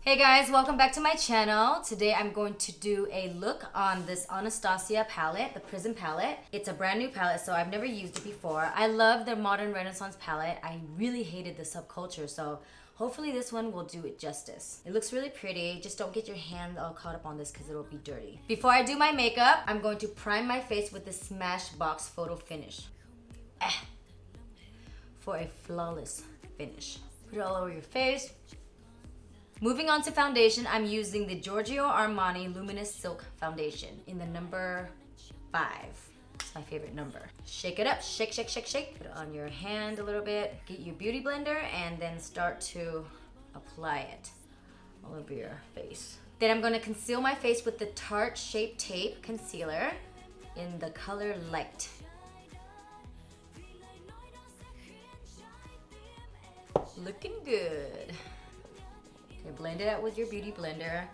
Hey guys, welcome back to my channel. Today I'm going to do a look on this Anastasia palette, the Prism palette. It's a brand new palette, so I've never used it before. I love the modern Renaissance palette. I really hated the subculture, so hopefully this one will do it justice. It looks really pretty. Just don't get your hand all caught up on this because it'll be dirty. Before I do my makeup, I'm going to prime my face with the Smashbox Photo Finish. For a flawless finish. Put it all over your face. Moving on to foundation, I'm using the Giorgio Armani Luminous Silk Foundation in the number 5. It's my favorite number. Shake it up, shake, shake, shake, shake. Put it on your hand a little bit. Get your beauty blender and then start to apply it all over your face. Then I'm gonna conceal my face with the Tarte Shape Tape Concealer in the color Light. Looking good. Okay, blend it out with your beauty blender.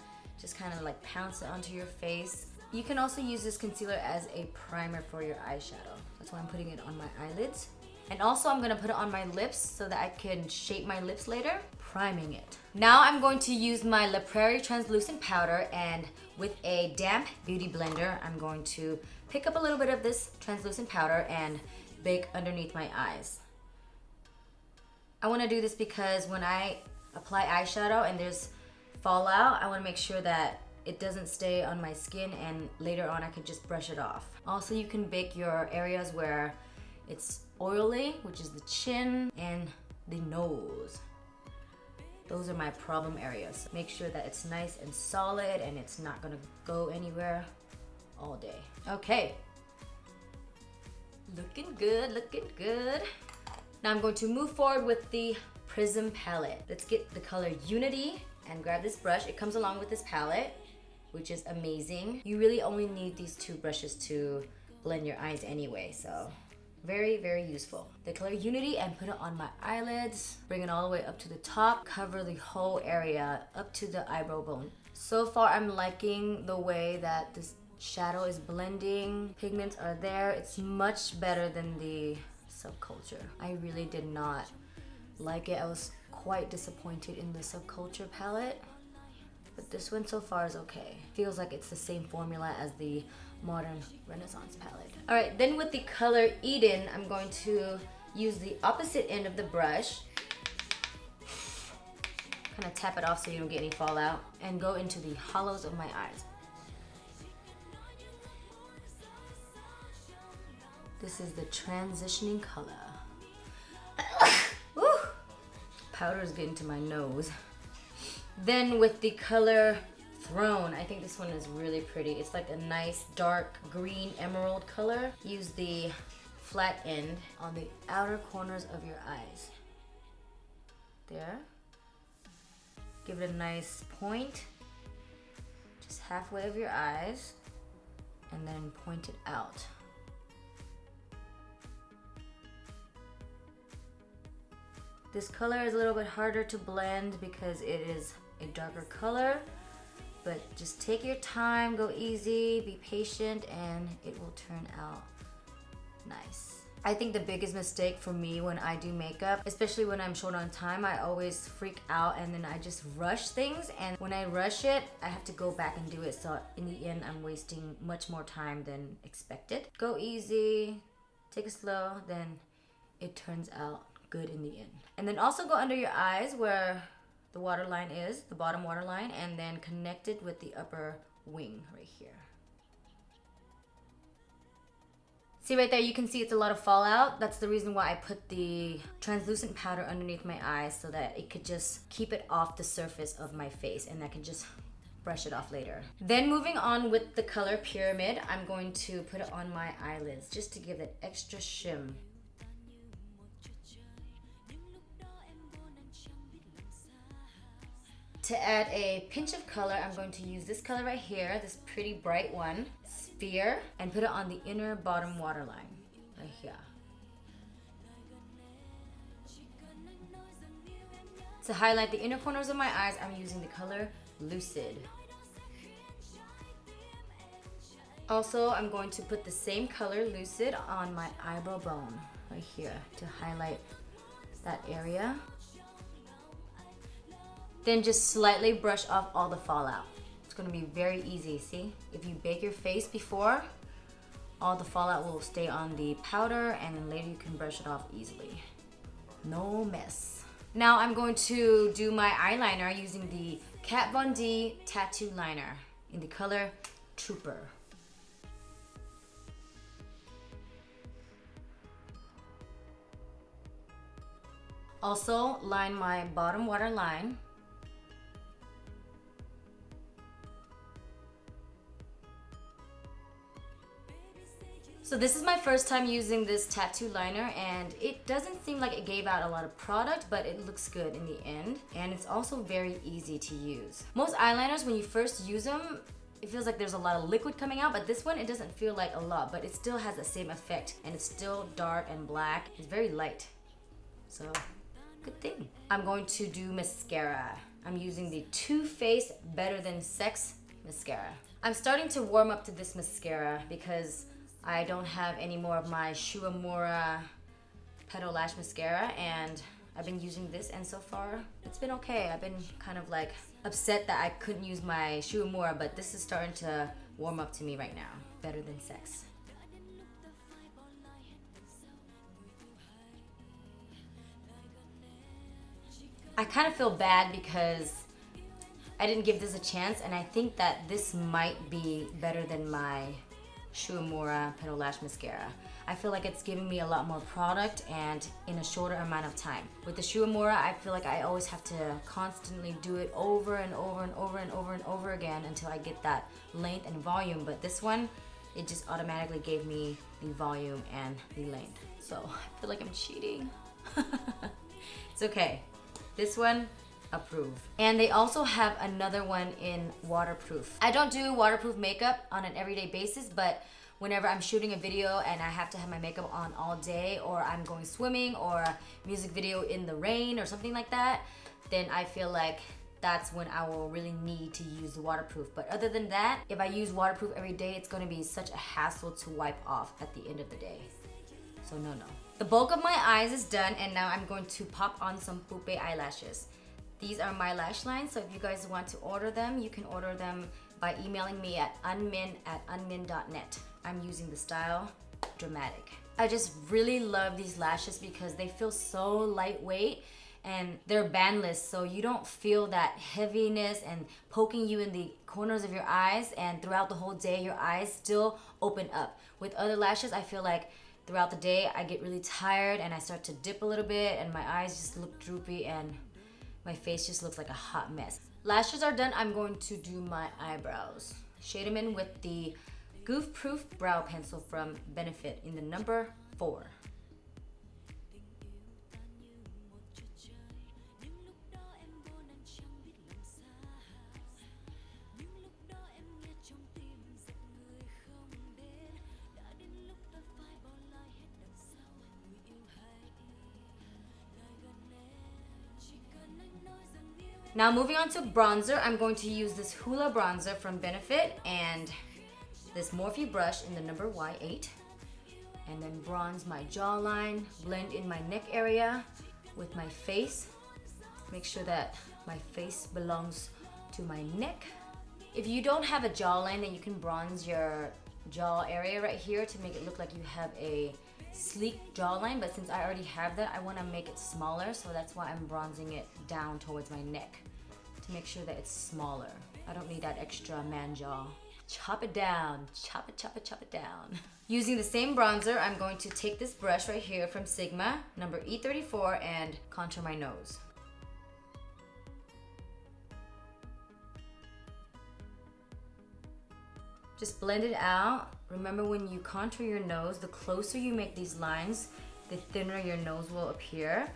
Just kind of like pounce it onto your face. You can also use this concealer as a primer for your eyeshadow. That's why I'm putting it on my eyelids. And also I'm gonna put it on my lips so that I can shape my lips later, priming it. Now I'm going to use my Praire translucent powder, and with a damp beauty blender, I'm going to pick up a little bit of this translucent powder and bake underneath my eyes. I wanna do this because when I apply eyeshadow and there's fallout, I want to make sure that it doesn't stay on my skin and later on I can just brush it off. Also, you can bake your areas where it's oily, which is the chin and the nose. Those are my problem areas. Make sure that it's nice and solid and it's not gonna go anywhere all day. Okay. Looking good, looking good. Now I'm going to move forward with the Prism palette. Let's get the color Unity and grab this brush. It comes along with this palette, which is amazing. You really only need these two brushes to blend your eyes anyway, so very, very useful. The color Unity and put it on my eyelids. Bring it all the way up to the top. Cover the whole area up to the eyebrow bone. So far, I'm liking the way that this shadow is blending. Pigments are there. It's much better than the subculture. I really did not like it. I was quite disappointed in the subculture palette, but this one so far is okay. Feels like it's the same formula as the modern Renaissance palette. All right, then with the color Eden, I'm going to use the opposite end of the brush, kind of tap it off so you don't get any fallout, and go into the hollows of my eyes. This is the transitioning color. Powder is getting to my nose. Then with the color Throne, I think this one is really pretty. It's like a nice dark green emerald color. Use the flat end on the outer corners of your eyes. There. Give it a nice point. Just halfway of your eyes. And then point it out. This color is a little bit harder to blend because it is a darker color, but just take your time, go easy, be patient, and it will turn out nice. I think the biggest mistake for me when I do makeup, especially when I'm short on time, I always freak out and then I just rush things, and when I rush it, I have to go back and do it, so in the end, I'm wasting much more time than expected. Go easy, take it slow, then it turns out good in the end. And then also go under your eyes where the waterline is, the bottom waterline, and then connect it with the upper wing right here. See right there, you can see it's a lot of fallout. That's the reason why I put the translucent powder underneath my eyes so that it could just keep it off the surface of my face and I can just brush it off later. Then moving on with the color Pyramid, I'm going to put it on my eyelids just to give that extra shim. To add a pinch of color, I'm going to use this color right here, this pretty bright one, Sphere, and put it on the inner bottom waterline, right here. To highlight the inner corners of my eyes, I'm using the color Lucid. Also, I'm going to put the same color, Lucid, on my eyebrow bone, right here, to highlight that area. Then just slightly brush off all the fallout. It's gonna be very easy, see? If you bake your face before, all the fallout will stay on the powder and then later you can brush it off easily. No mess. Now I'm going to do my eyeliner using the Kat Von D Tattoo Liner in the color Trooper. Also line my bottom waterline. So this is my first time using this tattoo liner and it doesn't seem like it gave out a lot of product, but it looks good in the end. And it's also very easy to use. Most eyeliners, when you first use them, it feels like there's a lot of liquid coming out, but this one, it doesn't feel like a lot, but it still has the same effect and it's still dark and black. It's very light. So, good thing. I'm going to do mascara. I'm using the Too Faced Better Than Sex mascara. I'm starting to warm up to this mascara because I don't have any more of my Shuamura Petal Lash Mascara and I've been using this and so far it's been okay. I've been kind of like upset that I couldn't use my Shuamura, but this is starting to warm up to me right now. Better Than Sex. I kind of feel bad because I didn't give this a chance and I think that this might be better than my Shuamura Petal Lash Mascara. I feel like it's giving me a lot more product and in a shorter amount of time. With the Shuamura, I feel like I always have to constantly do it over and over and over and over and over again until I get that length and volume. But this one, it just automatically gave me the volume and the length. So I feel like I'm cheating. It's okay. This one, approve. And they also have another one in waterproof. I don't do waterproof makeup on an everyday basis, but whenever I'm shooting a video and I have to have my makeup on all day, or I'm going swimming or a music video in the rain or something like that, then I feel like that's when I will really need to use the waterproof. But other than that, if I use waterproof every day, it's gonna be such a hassle to wipe off at the end of the day. So no. The bulk of my eyes is done and now I'm going to pop on some Pupe eyelashes. These are my lash lines, so if you guys want to order them, you can order them by emailing me at unmin@unmin.net. I'm using the style Dramatic. I just really love these lashes because they feel so lightweight and they're bandless, so you don't feel that heaviness and poking you in the corners of your eyes, and throughout the whole day your eyes still open up. With other lashes, I feel like throughout the day I get really tired and I start to dip a little bit and my eyes just look droopy and my face just looks like a hot mess. Lashes are done. I'm going to do my eyebrows. Shade them in with the Goof Proof Brow Pencil from Benefit in the number 4. Now moving on to bronzer, I'm going to use this Hoola bronzer from Benefit and this Morphe brush in the number Y8. And then bronze my jawline, blend in my neck area with my face. Make sure that my face belongs to my neck. If you don't have a jawline, then you can bronze your jaw area right here to make it look like you have a sleek jawline, but since I already have that, I want to make it smaller, so that's why I'm bronzing it down towards my neck to make sure that it's smaller. I don't need that extra man jaw. Chop it down, chop it down. Using the same bronzer, I'm going to take this brush right here from Sigma, number E34, and contour my nose. Just blend it out. Remember, when you contour your nose, the closer you make these lines, the thinner your nose will appear.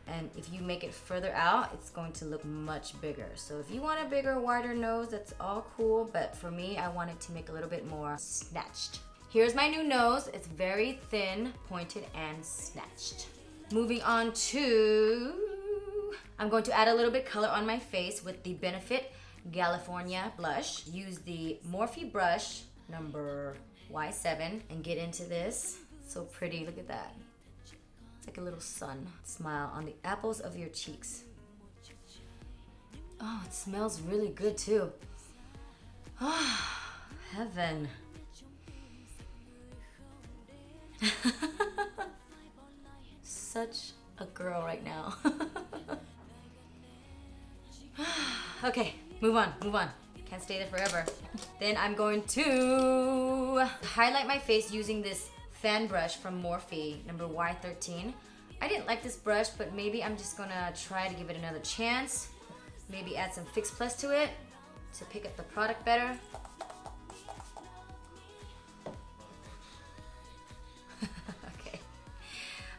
And if you make it further out, it's going to look much bigger. So if you want a bigger, wider nose, that's all cool. But for me, I want it to make a little bit more snatched. Here's my new nose. It's very thin, pointed, and snatched. Moving on to, I'm going to add a little bit color on my face with the Benefit Galifornia blush. Use the Morphe brush, number Y7, and get into this. So pretty, look at that. It's like a little sun. Smile on the apples of your cheeks. Oh, it smells really good too. Oh, heaven. Such a girl right now. Okay, move on. Can't stay there forever. Then I'm going to highlight my face using this fan brush from Morphe, number Y13. I didn't like this brush, but maybe I'm just gonna try to give it another chance. Maybe add some Fix Plus to it to pick up the product better. Okay.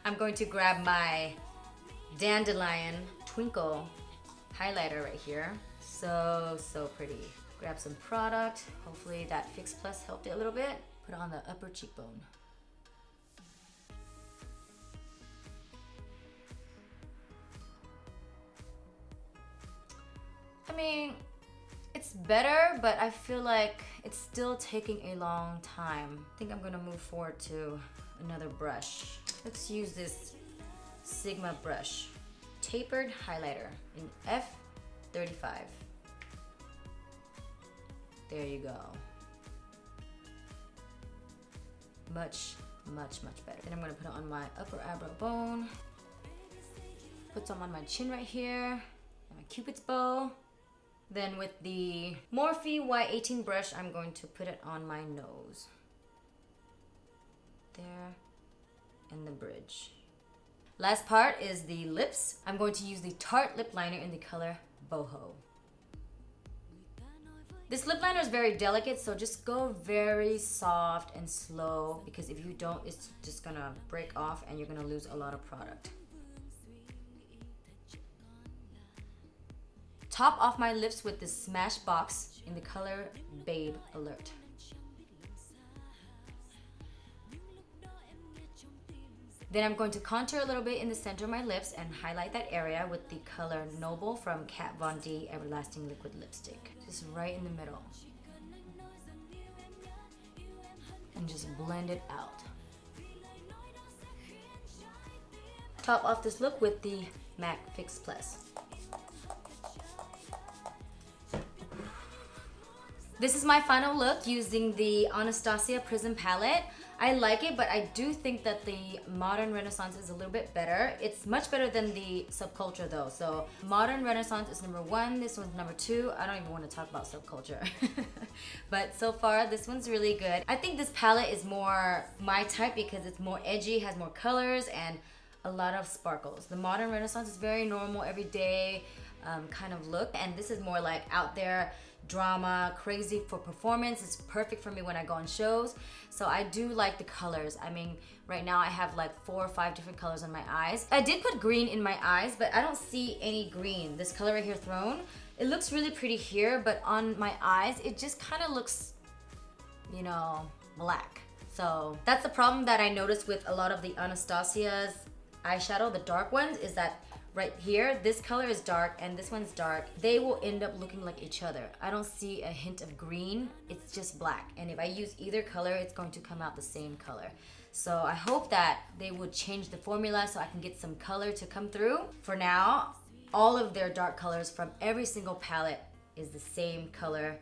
I'm going to grab my Dandelion Twinkle highlighter right here. So pretty. Grab some product. Hopefully that Fix Plus helped it a little bit. Put it on the upper cheekbone. I mean, it's better, but I feel like it's still taking a long time. I think I'm gonna move forward to another brush. Let's use this Sigma brush. Tapered highlighter in F35. There you go. Much better. Then I'm gonna put it on my upper eyebrow bone. Put some on my chin right here. And my Cupid's bow. Then with the Morphe Y18 brush, I'm going to put it on my nose. There, and the bridge. Last part is the lips. I'm going to use the Tarte lip liner in the color Boho. This lip liner is very delicate, so just go very soft and slow, because if you don't, it's just gonna break off and you're gonna lose a lot of product. Top off my lips with this Smashbox in the color Babe Alert. Then I'm going to contour a little bit in the center of my lips and highlight that area with the color Noble from Kat Von D Everlasting Liquid Lipstick. Just right in the middle. And just blend it out. Top off this look with the MAC Fix Plus. This is my final look using the Anastasia Prism palette. I like it, but I do think that the Modern Renaissance is a little bit better. It's much better than the Subculture though. So Modern Renaissance is number 1, this one's number 2. I don't even want to talk about Subculture. But so far, this one's really good. I think this palette is more my type because it's more edgy, has more colors, and a lot of sparkles. The Modern Renaissance is very normal, everyday kind of look, and this is more like out there, drama, crazy for performance. It's perfect for me when I go on shows. So I do like the colors. I mean, right now I have like 4 or 5 different colors on my eyes. I did put green in my eyes, but I don't see any green. This color right here, Throne, it looks really pretty here, but on my eyes, it just kind of looks, you know, black. So that's the problem that I noticed with a lot of the Anastasia's eyeshadow, the dark ones, is that right here, this color is dark and this one's dark. They will end up looking like each other. I don't see a hint of green. It's just black. And if I use either color, it's going to come out the same color. So I hope that they would change the formula so I can get some color to come through. For now, all of their dark colors from every single palette is the same color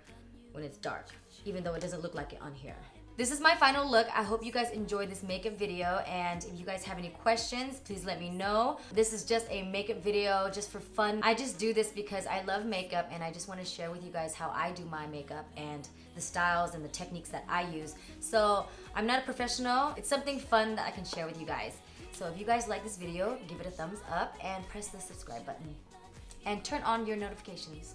when it's dark, even though it doesn't look like it on here. This is my final look. I hope you guys enjoyed this makeup video, and if you guys have any questions, please let me know. This is just a makeup video just for fun. I just do this because I love makeup and I just want to share with you guys how I do my makeup and the styles and the techniques that I use. So I'm not a professional. It's something fun that I can share with you guys. So if you guys like this video, give it a thumbs up and press the subscribe button and turn on your notifications.